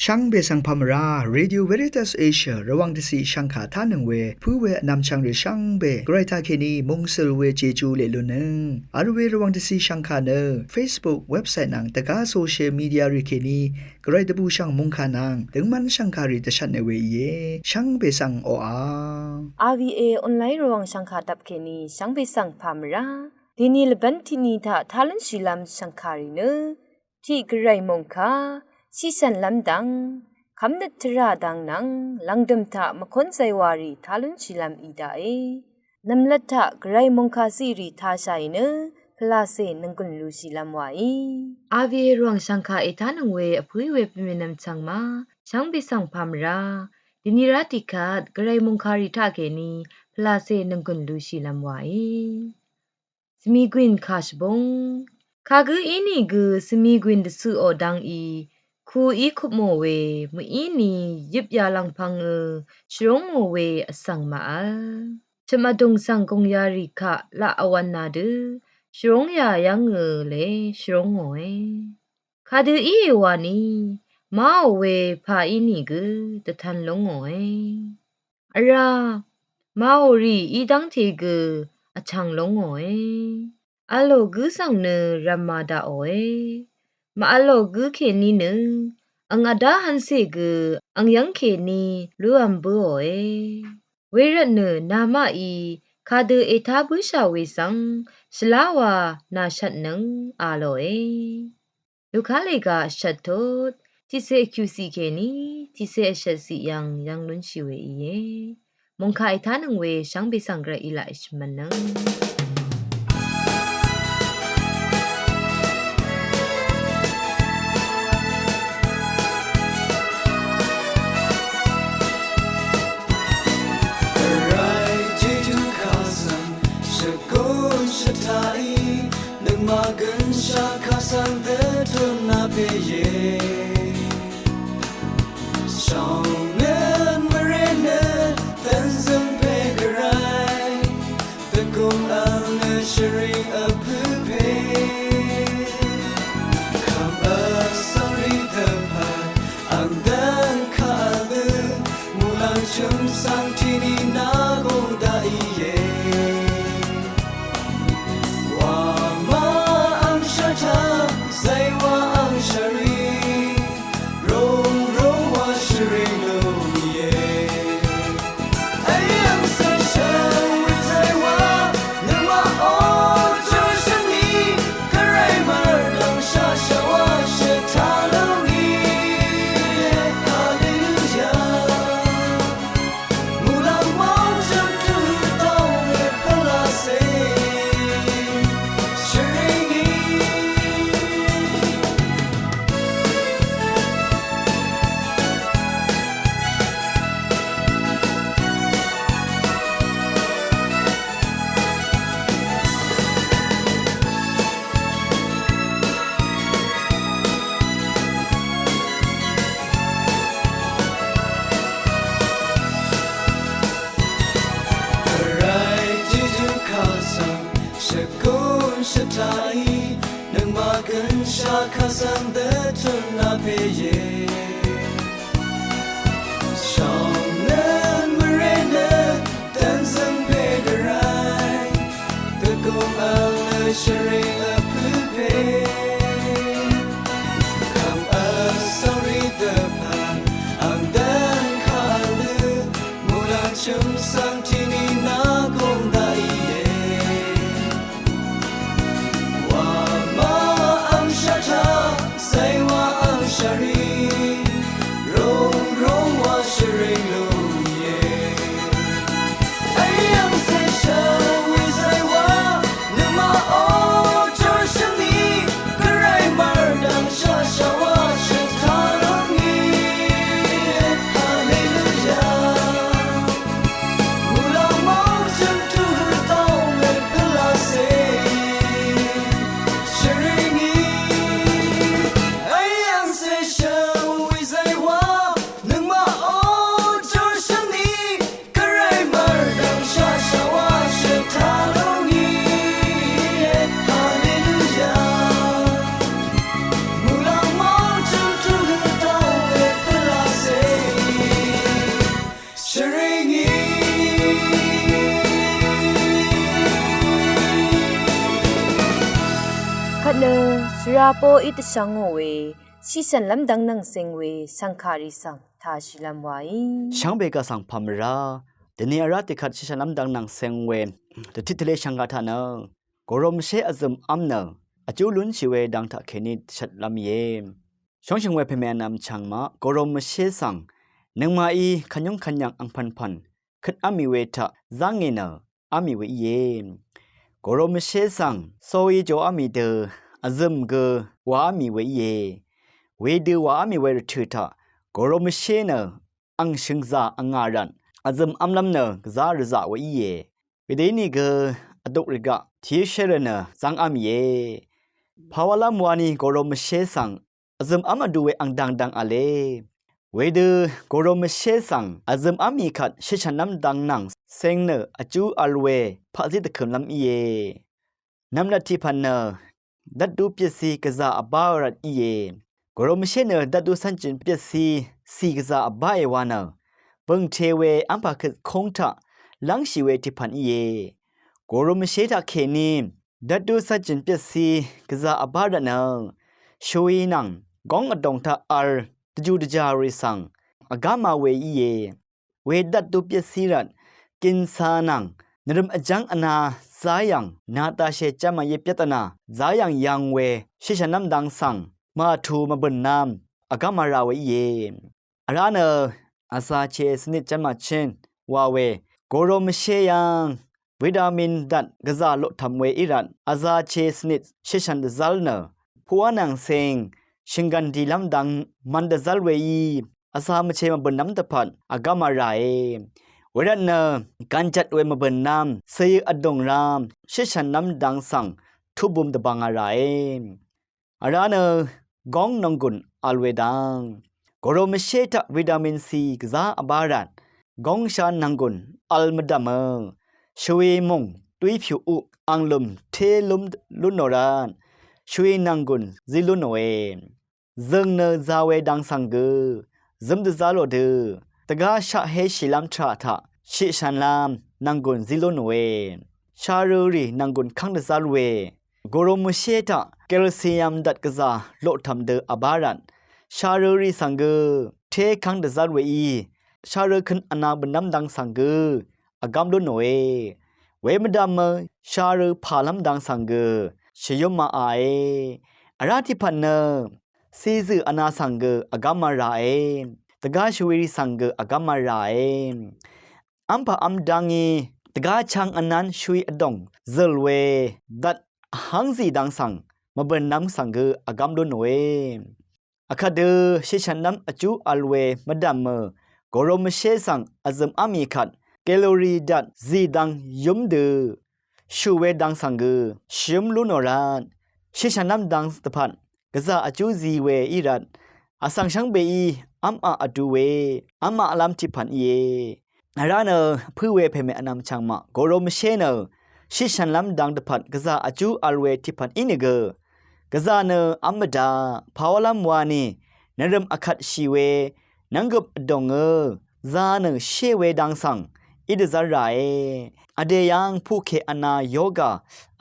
ช่างเบสังพามราเรดิโอเวริตัสเอเชียระวังที่สีช่างขาท่าหนึ่งเวผู้เวนำช่างหรือช่างเบไกรทาเคนีมงเซลเวเจจูเลลุนึงอาร์เวระวังที่สีช่างขาเนอ Facebook เว็บไซต์นังตะกาโซเชียลมีเดียริเคนีไกรตบูช่างมงขานังถึงมันช่างขาริตชันในเวเยช่างเบสังโออา RVA ออนไลน์ระวังช่างขาดับเคนีช่างเบสังพามราดินีลบันทินีทาทาลันชิลัมช่างขาริเนที่ไกรมงคาชิสันลำดังคำนัดทราดังนังลังดมทะมคนไซวารีทาลุนชิลัมอีดาเอนำลัดทะไกรมงคาซีรีทาชัยเนพลาเซนังกุนลูชิลัมวาอาวีรวงสังคาเอทานังเวอภุยเวปเมนัมชังมาช่างบิสังพามราดินิราติกาดไกรมงคาริทาเกนีพลาเซนังกุนลูชิลัมวาสมีกวินคาชบงคากูอินีกูสมีกวินดสุอดังอีคูอีคุโมเวมอีนียิบยาลังพังชรงโมเวอสังมาชมาดงสังกงยาริคะละอวันนาดชรงยายังเลชรงโงคาดูอีวานีมาเวพาอีนีกูตะทันลงโงอะรามาโอรีอีดังเทกูอชังลงโงอะโลกูสังเนรามาดาโอมาอะโลกูเคนีเนอังอาดาฮันเซกูอังยังเคนีลูอัมบูโอเวรเนนามาอีคาดูเอทาบุชาเวสังสลาวานาชัดนังอาโลลูกค้าเลกาชัดโตที่เซคิวซีเคนีที่เซชัดซียังนุนชิเวอีมงคาอีทานังเวช่างเบสังกระอีลาอิชมันนังมากันชาคาสังเดทุนนาเปเยชองเงินมาเรนตันซึมเพกไรตะกุมอัลเนชริงอภูเพคำสอรีเดพาอันดังคาลืมูลังชุมสังที่นี่นาคงได้เยชาคาสังเดทุนนาเพเยชองเนินมาเรนตันซึมเพกไรตะกุมอัลเลชริงอภูเพคำสอรีเดพาอังดังคาลืมูลาชุมสังที่นี่นาคงได้เยชารี ราโปอิตชังโงเวชิสันลำดังนังเซงเวสังคาริสังทาชิลัมไวช่างเบกาสังพามราเดนีอาราติขัดชิชน้ำดังนังเซงเวเดทิทเลช่างกาทานะกรมเชอซึมอัมเนอจูลุนชิเวดังทะเคนิชัดลำเยช่องชิงเวเพเมนำช่างมากรมเชสังนังมาอีขันยงขันยังอังพันพันขึ้นอามิเวทะจังเงนอามิเวเยกรมเชสังโซยโจอามิเดอซึมเกวาอามิเวเยเวดูวาอามิเวรถือทะกรมเชเนอังชิงซาอังงารันอาซึมอัมลำเนกซาริซาเวเยเวเดนีเกอดุริกะทีเชเรเนจังอามิเยภาวะลามวานีกรมเชสังอาซึมอามาดูเวอังดังดังอาเลเวดูกรมเชสังอาซึมอามีขัดชิชน้ำดังนังเซงเนอจูอัลเวพระสิตะคืนลำเยน้ำนัดที่พันเนดัดดูเปียซีกซาอบารัดเยกรมเชเนดัดดูสันจินเปียซีกซาอบาเอวานาเบิงเทเวอัมพาคือคงทะลังชีเวที่พันเยกรมเชตาเคนีดัดดูสันจินเปียซีกซาอบารัดนาช่วยนังกองอดงทะอัลตจูดจาริสังอากามาเวเยเวดัดดูเปียซีรัดกินสานังนรมอจังอนาสายังนาตาเชจามาเยเปียตนาสายังยังเวชิชน้ำดังสังมาทูมาบนน้ำอากามาราเวเยอาราเนอาซาเชสนิจมาเชนวาเวโกโรมเชยังวิตามินดัดกะซาโลทำเวอิรันอาซาเชสนิชิชันดซัลเนพัวนังเซงชิงกันดีลำดังมันดซัลเวยีอาซามเชมาบนน้ำตะพันอากามาราเอเวรันเนการจัดเวมาเบินน้ำเสยอดงรามชิชันน้ำดังสังทุบุมตะบังอะไรอาราเนกองนงกุนอัลเวดังกรมเชตวิตามินซีกซาอบารันกองชานังกุนอัลมดามช่วยมงตุยผิวอุอังลุมเทลุมลุนโนรานช่วยนังกุนซิลุนโนเอซึงเนซาเวดังสังเกซึมดซาโลเดตกาชะเฮชิลัมทราทะชิชันลามนังกุนซิลุนโนเอชารูรีนังกุนคังดซาลเวกรมเชตแคลเซียมดัดกซาโลทำเดอบารันชารูรีสังเกเทคังดซาลเวอีชารูคันอนาบน้ำดังสังเกอากามลุนโนเอเวมดามชารูพาลัมดังสังเกชยมมาอาเออาราธิพันเนซีซืออนาสังเกอากามาราเอตกาชเวริสังเกอากามาราเออัมพะอัมดังอีตกาชังอนันช่วยอดงเซลเวดัดหังสีดังสังมาเบินน้ำสังเกอากามลุนโนเออาคาเดชิชันน้ำอจูอัลเวมดามกรมเชสังอาซึมอามีขัดแคลอรี่ดัดซีดังยุมเดชูเวดังสังเกชิมลุนโนรานชิชันน้ำดังสตพันกษาอจูซีเวอีรัดอาสังชังเบอีอัมอาอดูเวอัมมาอลัมทิพันเยอาราเนผู้เวเพเมอนำชังมากรมเชเนชิชันลำดังตพันกษาอจูอัลเวทิพันอินเกกษาเนอัมดาภาวลัมวานีนรมอคัดชีเวนังกับดงซาเนเชเวดังสังอิดซาไรอเดยังผู้เคอนาโยกา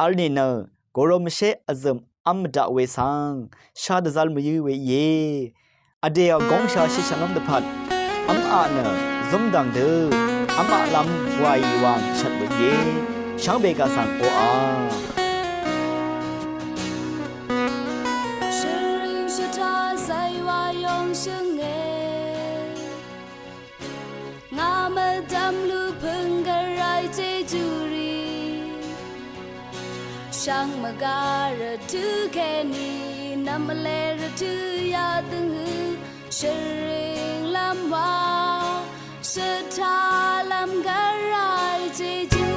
อัลเนเนกรมเชอซึมอัมดาเวสังชาดซัลมยูเวเยอเดียกงชาชิชันน้ำตะพัดอัมอาเนซมดังเดอัมอาลำวายวางชัดเวเยช่างเบกาสังโออาช่างมาการะทุแค่นี้น้ำมาเลระทุยาตึงหือเชริงลำว่าสถาลำการายเจจู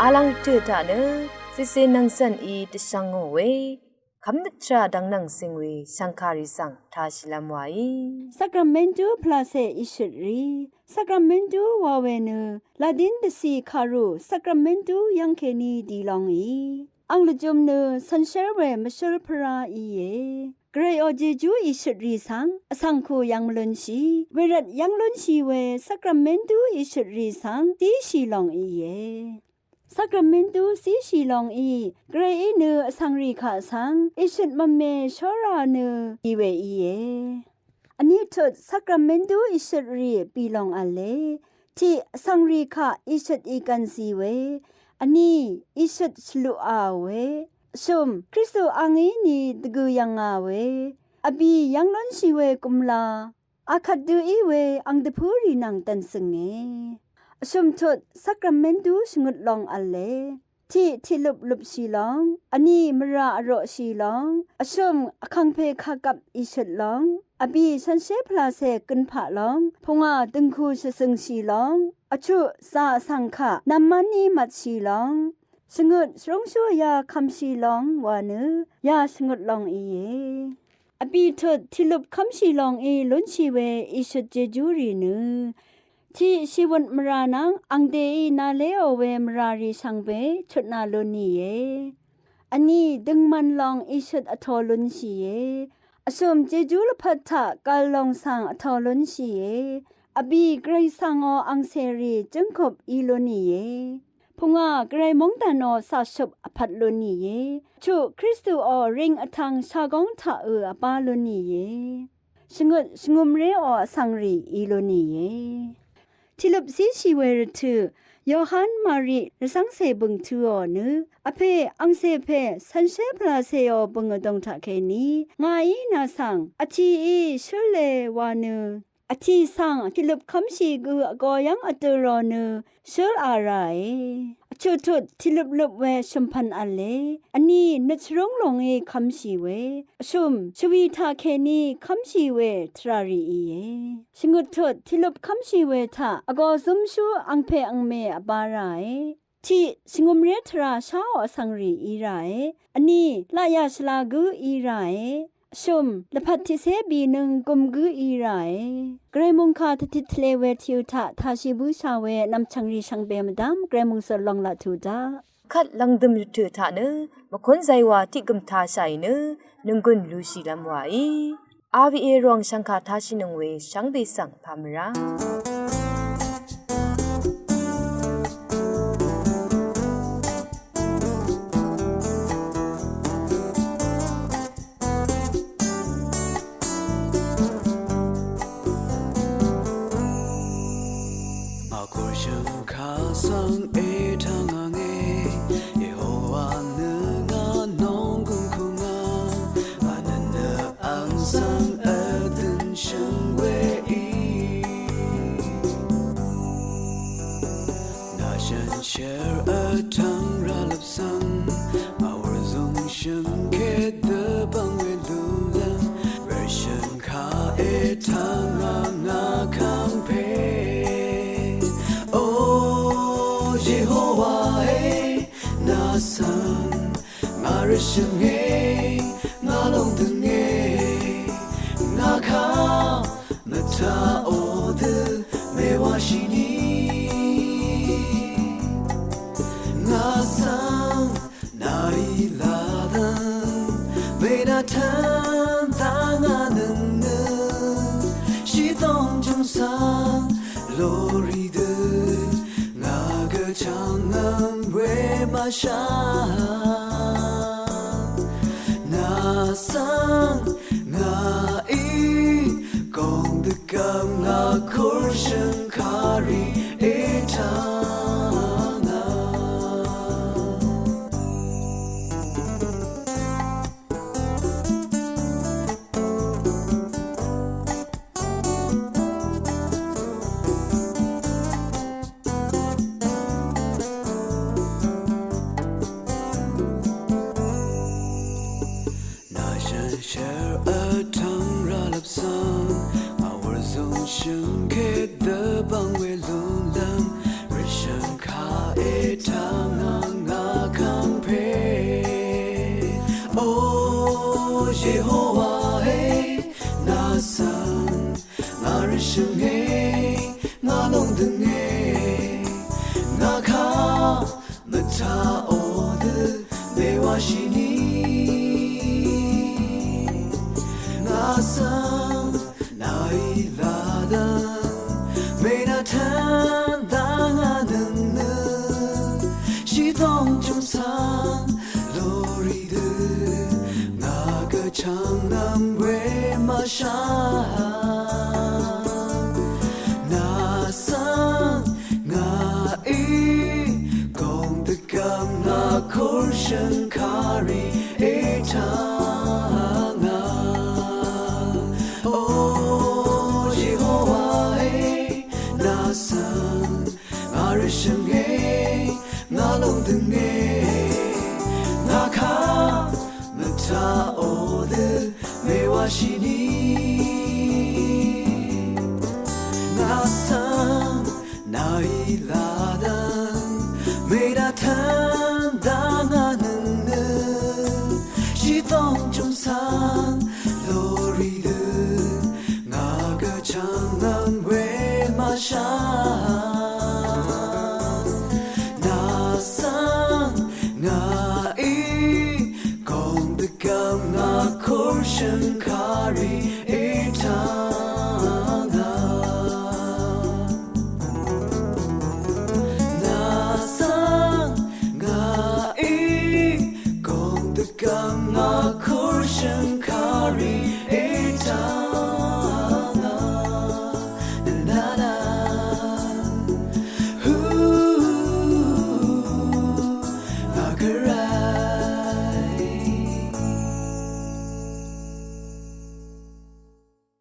อาลังเตตาเนซิเซนังสันอีตชังโงเวคำนึกชาดังนังสิงเวสังคาริสังทาชิลามวาย Sacramento Place Ishri Sacramento Wawenu Ladin the Sea Karu Sacramento Yankeni Dilongi Anglujumnu Sansherwe Mashur Para Iye Gray Ojeju Ishri Sang Asangku Yang Lunshi Wirat Yang Lunshi We Sacramento Ishri Sang Di Shilong Iye Sacramento si shilong I Gray nu Sangri Kha Sang Ishit Mame Shora nu Iwe Iye Ani tot Sacramento Ishri Bilong Ale Ti Sangri Kha Ishit Ikan Siwe Ani Ishit Shlu Awe Shum Kristo Angi ni Dgu Yang Awe Abi Yang Lon Shiwe Kumla Akadu Iwe Ang Depuri Nang Tansenge Shum tot Sacramento Shungut Long Ale Ti Lup Lup Shilong Ani Mara Aro Shilong Ashum Akangpe Kakap Ishit Long Abi Sanshe Place Gunpa Long Ponga Dengku Shasung Shilong Achu Sa Sangka Namani Mat Shilong Shungut Shrongshua Ya Kam Shilong Wanu Ya Shungut Long Iye Abi tot Tilup Kam Shilong I Lunchiwe Ishit Jejuri Nu Ti Shiwant Maranang Angde Na Leo We Marari Sangbe Chutna Luniye Ani Dengman Long Ishit Atolun Shiye Asum Jejul Pata Kalong Sang Atolun Shiye Abi Gray Sango Angseri Jengkop Iloniye Punga Gray Mongtano Sashop Apatluniye Chu Kristu O Ring Atang Shagong Ta Abaluniye Shngumre O Sangri Iloniye Tilup si shiwe tu Yohan Mari resang se bung tu o nu ape ang se pe sanshe pla se o bung dong ta ke ni ngai na sang ati I shule wa nu ati sang tilup khamshi gu go yang aturo nu shul arai Chutut Tilup Lup We Shumpan Ale Ani Nachrong Long E Kamshi We Shum Shwi Ta Keni Kamshi We Trari Iye Shingutut Tilup Kamshi We Ta Ago Zumshu Angpe Angme Abarai Ti Shingumre Tra Shao Sangri Irai Ani Laya Shlagu Irai Shum Lepati Sebi Nung Gumgu Irai Gremung Ka Title We Tiuta Tashibu Shawe Nam Changri Shangbe Madam Gremung Salong La Tuda คัดลังดึมถือถาเนมะคนใจว่าที่กำทาใส่เนนึงกุนลูซีลำไว้อาวีเอรองสังคาทาชินงเวสังเบสังพามราShare a tongue roll of sun, our zong shun get the bang with lula, version ka e tang na kampe. Oh, Jehovah, eh, na san, marishim eh, na long deng eh, na ka, mata ode, me wa shini. Tan tanganen shi dong jung sang lori de nga ge chang ngang we ma sha na sang nga I gong de gam la kor shen kari e ta Share a tongue roll of song, our zone shun get the bang we lung lam, 人生哎，我弄的哎，我卡没他哦的，没我是你，我生那一拉的，没那谈当啊能能，是当中藏罗里的，那个长南为马上。Shankari etanga Oh Jehovah nasan arishang ngalong denge ngaka mata ode mewashini nasan nailadan medatan dangan当中藏落里的那个长南为马上，那桑那伊讲的讲那口声卡里一场。